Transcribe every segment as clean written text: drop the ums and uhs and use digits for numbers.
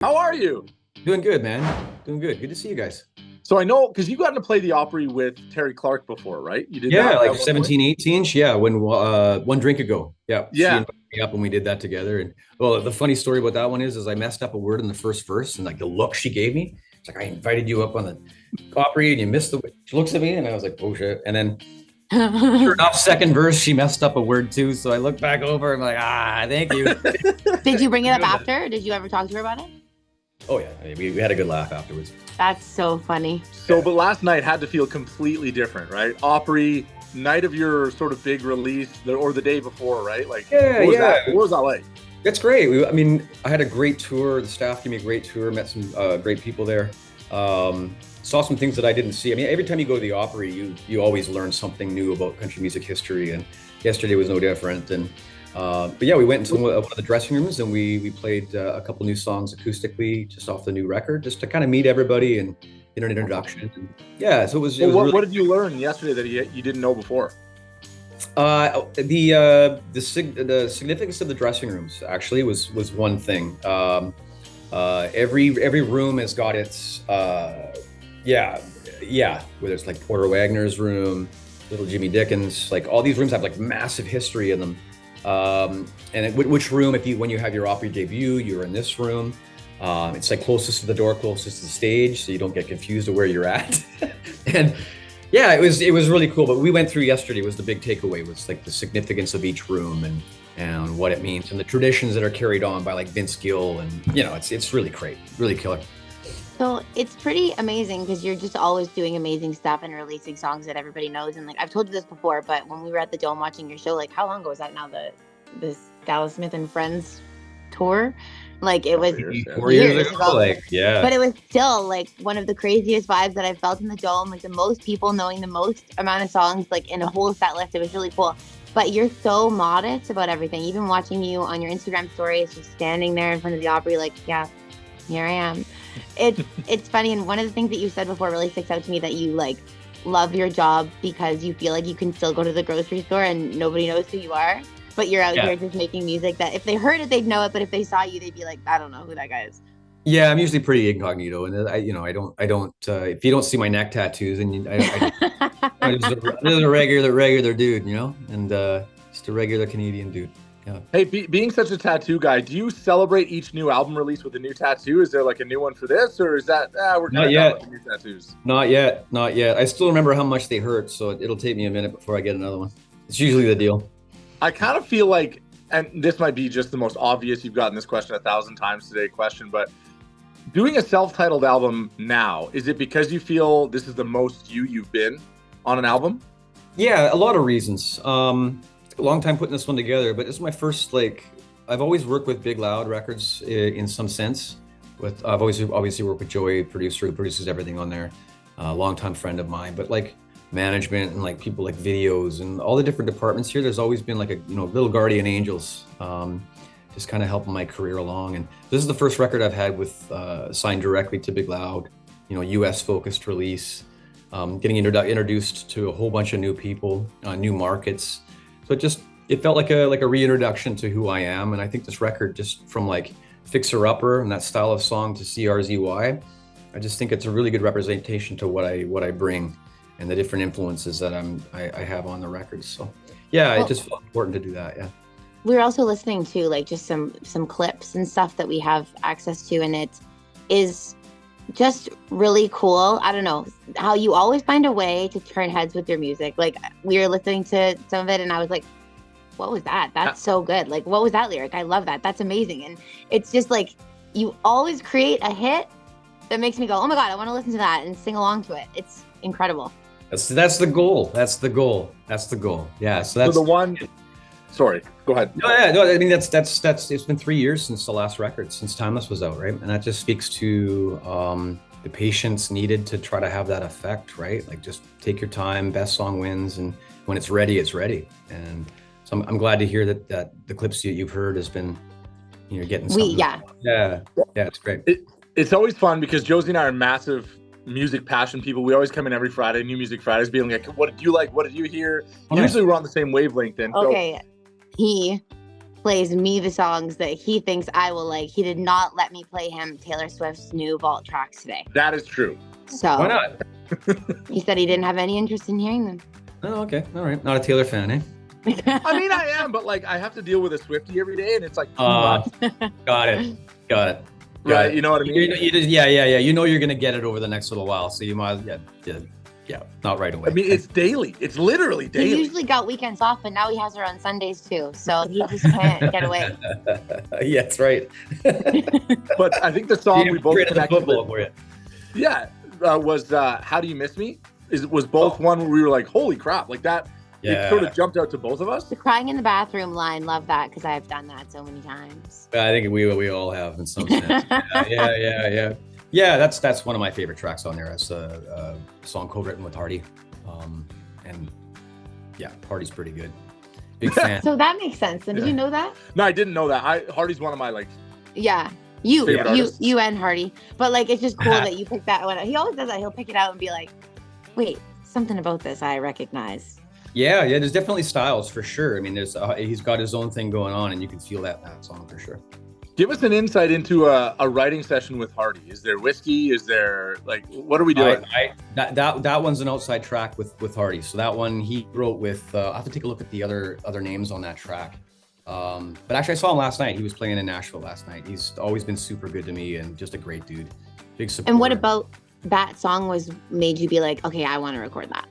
How are you? Doing good, man. Doing good. Good to see you guys. So I know because you got to play the Opry with Terry Clark before, right? You did Yeah, that like at one point? 17, 18. Yeah, when one drink ago. Yeah, she Yeah. invited me up and we did that together. And well, the funny story about that one is I messed up a word in the first verse and like the look she gave me. It's like I invited you up on the Opry and you missed the. She looks at me and I was like, oh shit. And then sure enough, second verse she messed up a word too. So I look back over and I'm like, thank you. Did you bring it up after? Did you ever talk to her about it? Oh yeah, I mean, we had a good laugh afterwards. That's so funny. So, but last night had to feel completely different, right? Opry, night of your sort of big release, or the day before, right? Like, Yeah, what was yeah. that? What was that like? It's great. I mean, I had a great tour. The staff gave me a great tour. Met some great people there. Saw some things that I didn't see. I mean, every time you go to the Opry, you always learn something new about country music history. And yesterday was no different. And but yeah, we went into one of the dressing rooms and we played a couple new songs acoustically, just off the new record, just to kind of meet everybody and get an introduction. And yeah, so it was. What did you learn yesterday that you didn't know before? The significance of the dressing rooms actually was one thing. Every room has got its whether it's like Porter Wagner's room, Little Jimmy Dickens, like all these rooms have like massive history in them. Which room, when you have your Opry debut, you're in this room. It's like closest to the door, closest to the stage, so you don't get confused of where you're at. And yeah, it was really cool. But we went through yesterday was the big takeaway was like the significance of each room and what it means and the traditions that are carried on by like Vince Gill, and it's really great, really killer. So it's pretty amazing because you're just always doing amazing stuff and releasing songs that everybody knows. And like I've told you this before, but when we were at the Dome watching your show, like how long ago was that now? This Dallas Smith and Friends tour, like it was 4 years ago. Like yeah, but it was still like one of the craziest vibes that I felt in the Dome. Like the most people knowing the most amount of songs, like in a whole set list. It was really cool. But you're so modest about everything. Even watching you on your Instagram stories, just standing there in front of the Opry, like yeah, here I am. It's funny, and one of the things that you said before really sticks out to me, that you like love your job because you feel like you can still go to the grocery store and nobody knows who you are, but you're out here just making music that if they heard it they'd know it, but if they saw you they'd be like, I don't know who that guy is. Yeah, I'm usually pretty incognito, and I don't. If you don't see my neck tattoos, and I'm just a regular dude, and just a regular Canadian dude. Yeah. Hey, being such a tattoo guy, do you celebrate each new album release with a new tattoo? Is there like a new one for this, or is that we're kind of done with the new tattoos? Not yet. I still remember how much they hurt, so it'll take me a minute before I get another one. It's usually the deal. I kind of feel like, and this might be just the most obvious, you've gotten this question 1,000 times today question, but doing a self-titled album now, is it because you feel this is the most you've been on an album? Yeah, a lot of reasons. A long time putting this one together, but this is my first, I've always worked with Big Loud Records in some sense. I've always obviously worked with Joey, producer who produces everything on there, a longtime friend of mine, but like management and like people like videos and all the different departments here, there's always been like little guardian angels, just kind of helping my career along. And this is the first record I've had with signed directly to Big Loud, US focused release, getting introduced to a whole bunch of new people, new markets. So it felt like a reintroduction to who I am. And I think this record, just from like Fixer Upper and that style of song to CRZY, I just think it's a really good representation to what I bring and the different influences that I have on the record. So yeah, it just felt important to do that. Yeah. We're also listening to like just some clips and stuff that we have access to, and it is just really cool. I don't know how you always find a way to turn heads with your music. Like we were listening to some of it and I was like, what was that? That's so good. Like, what was that lyric? I love that. That's amazing. And it's just like, you always create a hit that makes me go, oh my God, I want to listen to that and sing along to it. It's incredible. That's the goal. That's the goal. Yeah. So the one, sorry, go ahead. No, I mean, that's it's been 3 years since the last record, since Timeless was out, right? And that just speaks to the patience needed to try to have that effect, right? Like just take your time, best song wins, and when it's ready, it's ready. And so I'm glad to hear that the clips you've heard has been, getting something. Yeah, it's great. It's always fun because Josie and I are massive music passion people. We always come in every Friday, New Music Fridays, being like, what did you like? What did you hear? Oh, nice. Usually we're on the same wavelength then. Okay. He plays me the songs that he thinks I will like. He did not let me play him Taylor Swift's new Vault tracks today. That is true. So Why not? He said he didn't have any interest in hearing them. Oh, okay. All right. Not a Taylor fan, eh? I mean, I am, but like I have to deal with a Swiftie every day, and it's like too Got much. Got it. Right? You know what I mean? You just, yeah. You know you're gonna get it over the next little while, so you might, not right away. I mean, it's daily. It's literally daily. He usually got weekends off, but now he has her on Sundays too. So he just can't get away. Yeah, that's right. But I think the song we both connected football with, for you. was "How Do You Miss Me?" Was both one where we were like, "Holy crap!" Like that. Yeah. It sort of jumped out to both of us. The crying in the bathroom line, love that because I've done that so many times. I think we all have in some sense. Yeah. That's one of my favorite tracks on there. That's a song co-written with Hardy, and yeah, Hardy's pretty good. Big fan. So that makes sense. And did you know that? No, I didn't know that. Hardy's one of my like. Yeah, favorite artists. you and Hardy. But like, it's just cool that you picked that one. He always does that. He'll pick it out and be like, "Wait, something about this I recognize." Yeah. There's definitely styles for sure. I mean, he's got his own thing going on, and you can feel that in that song for sure. Give us an insight into a writing session with Hardy. Is there whiskey? Is there like what are we doing? That one's an outside track with Hardy. So that one he wrote with. I have to take a look at the other names on that track. But actually, I saw him last night. He was playing in Nashville last night. He's always been super good to me and just a great dude. Big support. And what about that song made you be like, okay, I want to record that?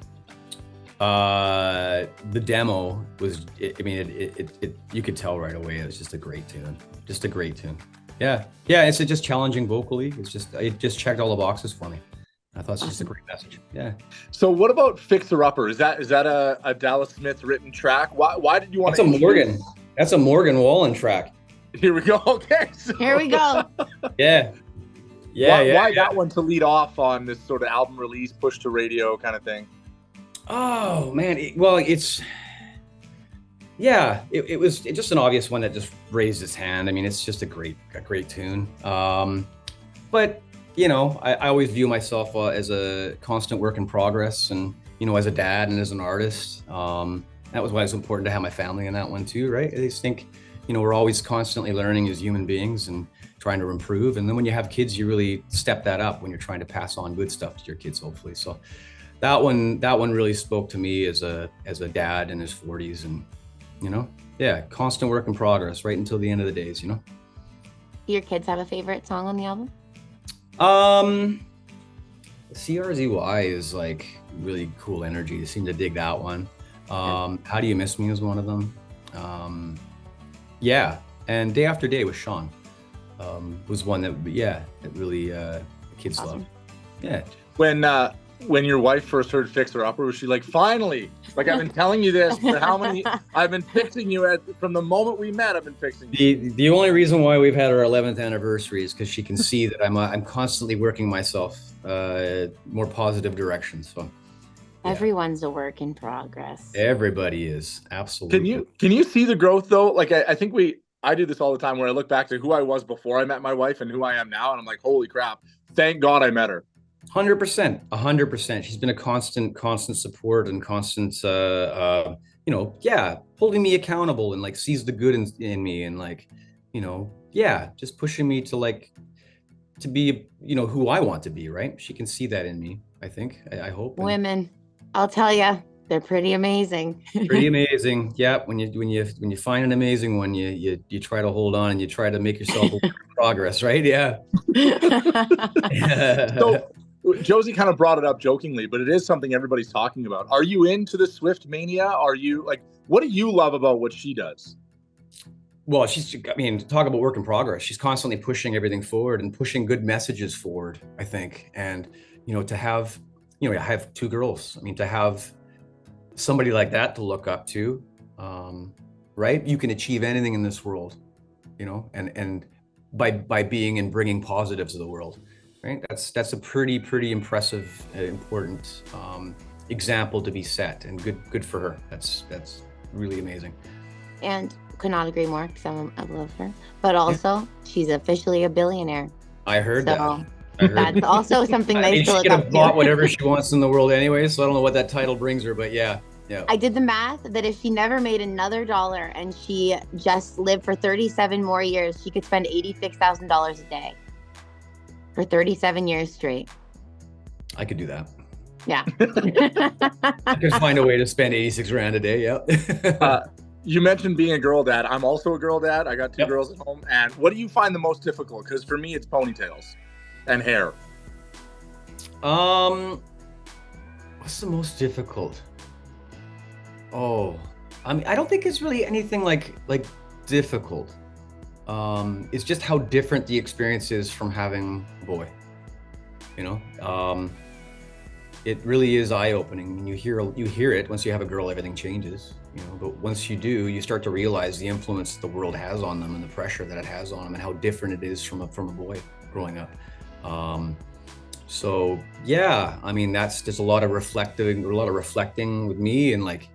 The demo was, it you could tell right away. It was just a great tune. Just a great tune. Yeah. It's just challenging vocally. It just checked all the boxes for me. I thought it's just a great message. Yeah. So what about Fixer Upper? Is that a Dallas Smith written track? Why did you want to? That's a Morgan Wallen track. Here we go. Okay. Here we go. Yeah. Why that one to lead off on this sort of album release, push to radio kind of thing? Oh man, it was just an obvious one that just raised its hand. I mean, it's just a great tune. But I always view myself as a constant work in progress, and as a dad and as an artist. That was why it's important to have my family in that one too, right? I just think we're always constantly learning as human beings and trying to improve. And then when you have kids, you really step that up when you're trying to pass on good stuff to your kids, hopefully. So that one really spoke to me as a dad in his 40s, and constant work in progress right until the end of the days. Do your kids have a favorite song on the album? CRZY is like really cool energy. You seem to dig that one. How Do You Miss Me is one of them. And Day After Day with Sean was one that really kids Awesome. love. Yeah. When your wife first heard Fixer Upper, was she like, finally? Like, I've been telling you this for how many? I've been fixing you from the moment we met. I've been fixing you. The only reason why we've had our 11th anniversary is because she can see that I'm constantly working myself more positive directions. So Everyone's a work in progress. Everybody is, absolutely. Can you see the growth though? Like I think I do this all the time where I look back to who I was before I met my wife and who I am now, and I'm like, holy crap! Thank God I met her. 100%. She's been a constant support and constant, holding me accountable and like sees the good in me and like, just pushing me to be, who I want to be, right? She can see that in me, I think, I hope. Women, I'll tell you, they're pretty amazing. Pretty amazing. Yeah. When you find an amazing one, you try to hold on and you try to make yourself a work in progress, right? Yeah. So, Josie kind of brought it up jokingly, but it is something everybody's talking about. Are you into the Swift mania? Are you what do you love about what she does? Well, talk about work in progress. She's constantly pushing everything forward and pushing good messages forward, I think. And, to have, I have two girls. I mean, to have somebody like that to look up to, right? You can achieve anything in this world, and by being and bringing positives to the world. Right, that's a pretty impressive, important example to be set, and good for her. That's really amazing. And could not agree more because I love her. But also, she's officially a billionaire. I heard that. That's also something nice to look up to. She could have bought whatever she wants in the world anyway, so I don't know what that title brings her, but yeah. Yeah. I did the math that if she never made another dollar and she just lived for 37 more years, she could spend $86,000 a day for 37 years straight. I could do that. Yeah. I could find a way to spend 86 grand a day. Yeah. You mentioned being a girl dad. I'm also a girl dad. I got two Yep. girls at home. And what do you find the most difficult? Because for me, it's ponytails and hair. What's the most difficult? Oh, I mean, I don't think it's really anything like difficult. It's just how different the experience is from having a boy. You know, it really is eye-opening. When you hear it. Once you have a girl, everything changes. You know, but once you do, you start to realize the influence the world has on them and the pressure that it has on them, and how different it is from a boy growing up. So yeah, I mean, there's a lot of reflecting with me and like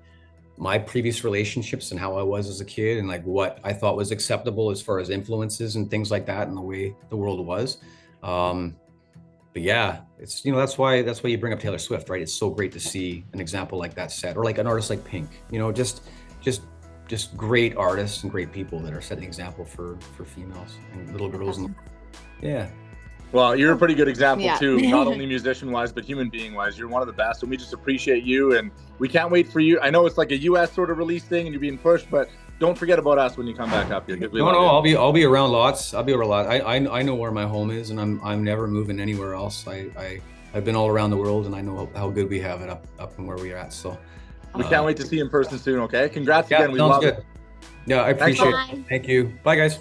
my previous relationships and how I was as a kid and like what I thought was acceptable as far as influences and things like that and the way the world was. But yeah, it's, that's why you bring up Taylor Swift, right? It's so great to see an example like that set, or like an artist like Pink, just great artists and great people that are setting example for females and little girls. Yeah. Well, you're a pretty good example Yeah. too, not only musician-wise, but human being-wise. You're one of the best, and we just appreciate you, and we can't wait for you. I know it's like a U.S. sort of release thing, and you're being pushed, but don't forget about us when you come back up here. No, I'll be around lots. I'll be around a lot. I know where my home is, and I'm never moving anywhere else. I've been all around the world, and I know how good we have it up and where we're at. So we can't wait to see you in person soon. Okay, congrats yeah, again. We sounds love good. it. Yeah, I appreciate Bye. it. Thank you. Bye, guys.